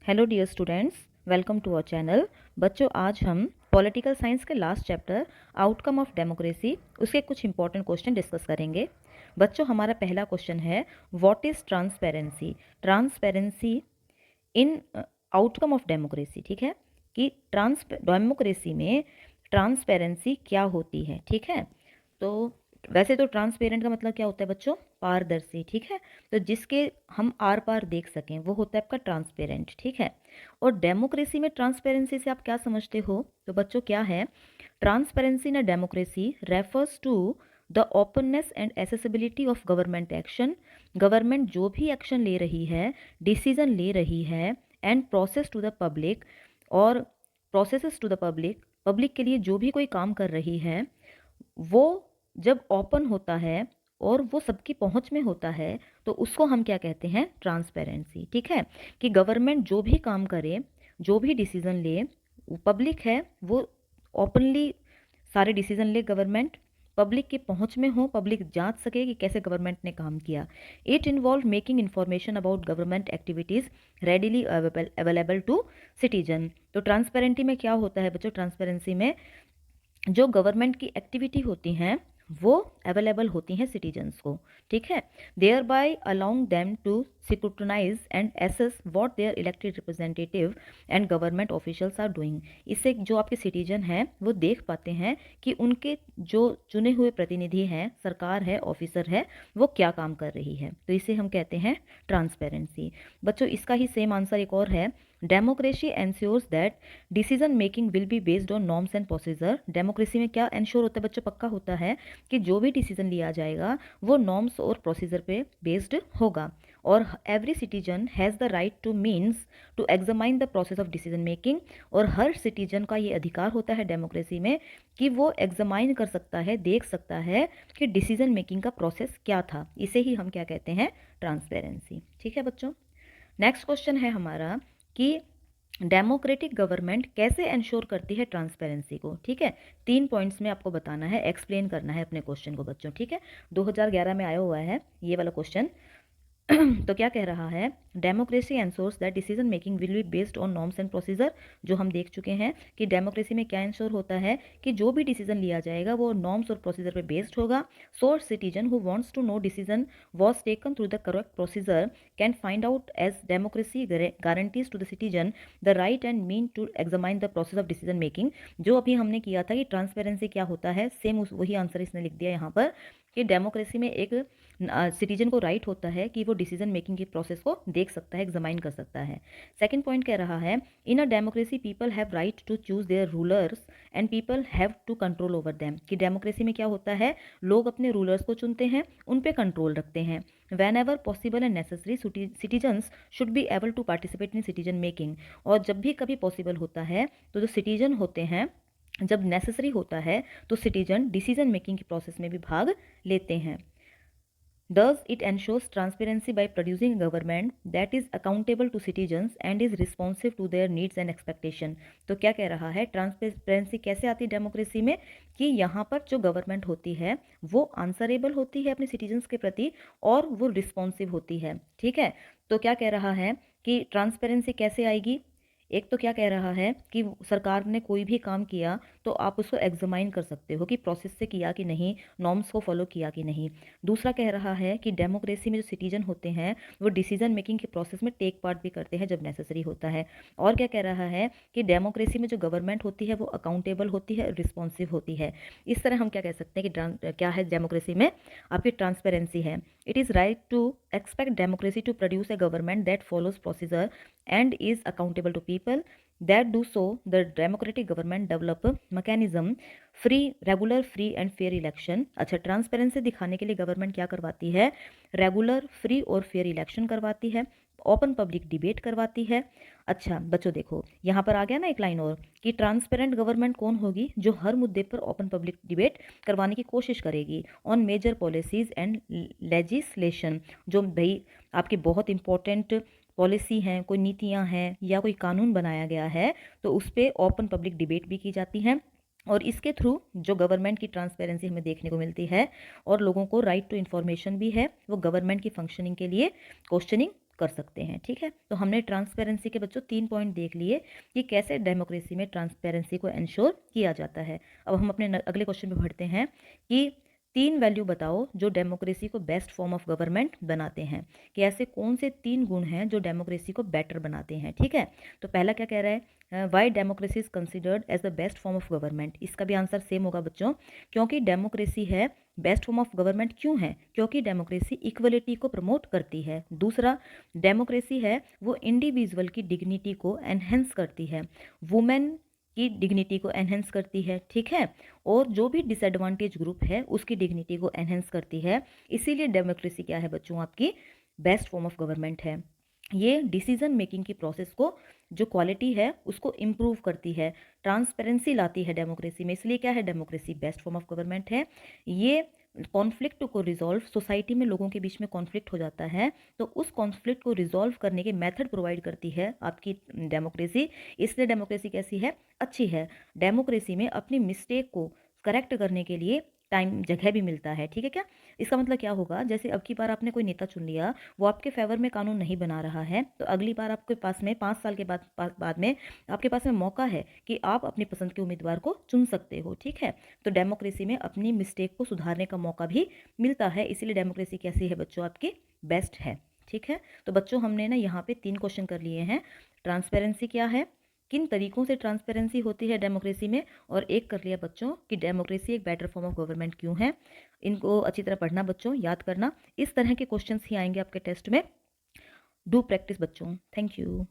Hello dear students, welcome to our channel. बच्चों, आज हम पॉलिटिकल साइंस के last chapter outcome of democracy उसके कुछ इंपॉर्टेंट क्वेश्चन डिस्कस करेंगे। बच्चों, हमारा पहला क्वेश्चन है, what is transparency. Transparency in outcome of democracy. ठीक है, कि डेमोक्रेसी में ट्रांसपेरेंसी क्या होती है। ठीक है, तो वैसे तो ट्रांसपेरेंट का मतलब क्या होता है बच्चों? पारदर्शी। ठीक है, तो जिसके हम आर पार देख सकें वो होता है आपका ट्रांसपेरेंट। ठीक है, और डेमोक्रेसी में ट्रांसपेरेंसी से आप क्या समझते हो? तो बच्चों क्या है, transparency in democracy refers to the openness and accessibility of government action. Government जो भी एक्शन ले रही है, डिसीजन ले रही है, and process to the public, और processes to the public, public के लिए जो भी कोई काम कर रही है वो जब ओपन होता है और वो सबकी पहुंच में होता है तो उसको हम क्या कहते हैं? ट्रांसपेरेंसी। ठीक है, कि गवर्नमेंट जो भी काम करे, जो भी डिसीजन ले, पब्लिक है वो ओपनली सारे डिसीजन ले, गवर्नमेंट पब्लिक की पहुंच में हो, पब्लिक जांच सके कि कैसे गवर्नमेंट ने काम किया। It involve making information about government activities readily available to citizen. तो ट्रांसपेरेंटी में क्या होता है बच्चों? ट्रांसपेरेंसी में जो गवर्नमेंट की एक्टिविटी होती हैं वो अवेलेबल होती हैं सिटीजन्स को। ठीक है, thereby allowing them to scrutinize and assess what their elected representative and government officials are doing. इससे जो आपके सिटीजन हैं वो देख पाते हैं कि उनके जो चुने हुए प्रतिनिधि हैं, सरकार है, ऑफिसर है, वो क्या काम कर रही है। तो इसे हम कहते हैं ट्रांसपेरेंसी। बच्चों, इसका ही सेम आंसर एक और है, democracy ensures that decision making will be based on norms and procedure. Democracy में क्या एंश्योर होता है बच्चों? पक्का होता है कि जो भी डिसीजन लिया जाएगा वो नॉर्म्स और प्रोसीजर पे बेस्ड होगा। और every citizen has the right to means to examine the process of decision making. और हर सिटीजन का ये अधिकार होता है डेमोक्रेसी में कि वो एग्जामाइन कर सकता है, देख सकता है कि डिसीजन मेकिंग का प्रोसेस क्या था। इसे ही हम क्या कहते हैं? ट्रांसपेरेंसी। ठीक है बच्चों, नेक्स्ट क्वेश्चन है हमारा कि डेमोक्रेटिक गवर्नमेंट कैसे इंश्योर करती है ट्रांसपेरेंसी को। ठीक है, 3 पॉइंट्स में आपको बताना है, एक्सप्लेन करना है अपने क्वेश्चन को बच्चों। ठीक है, 2011 में आया हुआ है ये वाला क्वेश्चन। तो क्या कह रहा है, democracy ensures that decision making will be based on norms and procedure. जो हम देख चुके हैं कि डेमोक्रेसी में क्या इंश्योर होता है कि जो भी डिसीजन लिया जाएगा वो नॉर्म्स और प्रोसीजर पे बेस्ड होगा। So citizen who wants to know decision was taken through the correct procedure can find out as democracy guarantees to the citizen the right and mean to examine the process of decision making. जो अभी हमने किया था कि transparency क्या होता है, same वही आंसर इसने लिख दिया यहाँ पर कि डेमोक्रेसी में एक सिटीजन को राइट होता है कि वो डिसीजन मेकिंग की प्रोसेस को देख सकता है, एग्जामाइन कर सकता है। सेकंड पॉइंट कह रहा है, in a democracy people have right to choose their rulers and people have to control over them. कि डेमोक्रेसी में क्या होता है, लोग अपने रूलर्स को चुनते हैं, उन पे कंट्रोल रखते हैं। Whenever possible and necessary citizens should be able to participate in citizen making. और जब भी कभी पॉसिबल होता है तो जो सिटीजन होते हैं, जब नेसेसरी होता है तो सिटीजन डिसीजन मेकिंग की प्रोसेस में भी भाग लेते हैं। Thus, it ensures transparency by producing a government that is accountable to citizens and is responsive to their needs and expectation। तो क्या कह रहा है, ट्रांसपेरेंसी कैसे आती है डेमोक्रेसी में? कि यहाँ पर जो गवर्नमेंट होती है वो आंसरेबल होती है अपने सिटीजन्स के प्रति और वो रिस्पॉन्सिव होती है। ठीक है, तो क्या कह रहा है कि ट्रांसपेरेंसी कैसे आएगी? एक तो क्या कह रहा है कि सरकार ने कोई भी काम किया तो आप उसको एग्जामाइन कर सकते हो कि प्रोसेस से किया कि नहीं, नॉर्म्स को फॉलो किया कि नहीं। दूसरा कह रहा है कि डेमोक्रेसी में जो सिटीजन होते हैं वो डिसीजन मेकिंग के प्रोसेस में टेक पार्ट भी करते हैं जब नेसेसरी होता है। और क्या कह रहा है कि डेमोक्रेसी में जो गवर्नमेंट होती है वो अकाउंटेबल होती है, रिस्पॉन्सिव होती है। इस तरह हम क्या कह सकते हैं कि क्या है डेमोक्रेसी में आपकी ट्रांसपेरेंसी है। It is right to expect democracy to produce a government that follows procedure and is accountable to people that do so. The democratic government develop mechanism free, regular, free and fair election। अच्छा, transparency दिखाने के लिए government क्या करवाती है? Regular, free और fair election करवाती है, ओपन पब्लिक डिबेट करवाती है। अच्छा बच्चों देखो, यहाँ पर आ गया ना एक लाइन और कि ट्रांसपेरेंट गवर्नमेंट कौन होगी? जो हर मुद्दे पर ओपन पब्लिक डिबेट करवाने की कोशिश करेगी on major policies and legislation. जो भाई आपकी बहुत इंपॉर्टेंट पॉलिसी हैं, कोई नीतियां हैं या कोई कानून बनाया गया है तो उस पर ओपन पब्लिक डिबेट भी की जाती है। और इसके थ्रू जो गवर्नमेंट की ट्रांसपेरेंसी हमें देखने को मिलती है और लोगों को राइट टू इन्फॉर्मेशन भी है, वो गवर्नमेंट की फंक्शनिंग के लिए क्वेश्चनिंग कर सकते हैं। ठीक है, तो हमने ट्रांसपेरेंसी के बच्चों 3 पॉइंट देख लिए कि कैसे डेमोक्रेसी में ट्रांसपेरेंसी को इंश्योर किया जाता है। अब हम अपने अगले क्वेश्चन पे बढ़ते हैं कि 3 वैल्यू बताओ जो डेमोक्रेसी को बेस्ट फॉर्म ऑफ गवर्नमेंट बनाते हैं, कि ऐसे कौन से 3 गुण हैं जो डेमोक्रेसी को बेटर बनाते हैं। ठीक है, तो पहला क्या कह रहा है, why democracy is considered as the best form of government. इसका भी आंसर सेम होगा बच्चों, क्योंकि डेमोक्रेसी है बेस्ट फॉर्म ऑफ गवर्नमेंट। क्यों है? क्योंकि डेमोक्रेसी इक्वलिटी को प्रमोट करती है। दूसरा, डेमोक्रेसी है वो इंडिविजुअल की डिग्निटी को एनहेंस करती है, वुमेन की डिग्निटी को एनहेंस करती है। ठीक है, और जो भी डिसएडवांटेज ग्रुप है उसकी डिग्निटी को एनहेंस करती है। इसीलिए डेमोक्रेसी क्या है बच्चों, आपकी बेस्ट फॉर्म ऑफ गवर्नमेंट है। ये डिसीजन मेकिंग की प्रोसेस को, जो क्वालिटी है उसको इम्प्रूव करती है, ट्रांसपेरेंसी लाती है डेमोक्रेसी में। इसलिए क्या है, democracy best form of government है। ये कॉन्फ्लिक्ट को रिजॉल्व, सोसाइटी में लोगों के बीच में कॉन्फ्लिक्ट हो जाता है तो उस कॉन्फ्लिक्ट को रिजॉल्व करने के मेथड प्रोवाइड करती है आपकी डेमोक्रेसी। इसलिए डेमोक्रेसी कैसी है, अच्छी है। डेमोक्रेसी में अपनी मिस्टेक को करेक्ट करने के लिए टाइम, जगह भी मिलता है। ठीक है, क्या इसका मतलब क्या होगा, जैसे अब की बार आपने कोई नेता चुन लिया, वो आपके फेवर में कानून नहीं बना रहा है, तो अगली बार आपके पास में 5 साल के बाद में आपके पास में मौका है कि आप अपनी पसंद के उम्मीदवार को चुन सकते हो। ठीक है, तो डेमोक्रेसी में अपनी मिस्टेक को सुधारने का मौका भी मिलता है। इसीलिए डेमोक्रेसी कैसी है बच्चों, आपकी बेस्ट है। ठीक है, तो बच्चों हमने ना यहाँ पे 3 क्वेश्चन कर लिए हैं। ट्रांसपेरेंसी क्या है, किन तरीकों से ट्रांसपेरेंसी होती है डेमोक्रेसी में, और एक कर लिया बच्चों कि डेमोक्रेसी एक बेटर फॉर्म ऑफ गवर्नमेंट क्यों है। इनको अच्छी तरह पढ़ना बच्चों, याद करना। इस तरह के क्वेश्चंस ही आएंगे आपके टेस्ट में। डू प्रैक्टिस बच्चों। Thank you.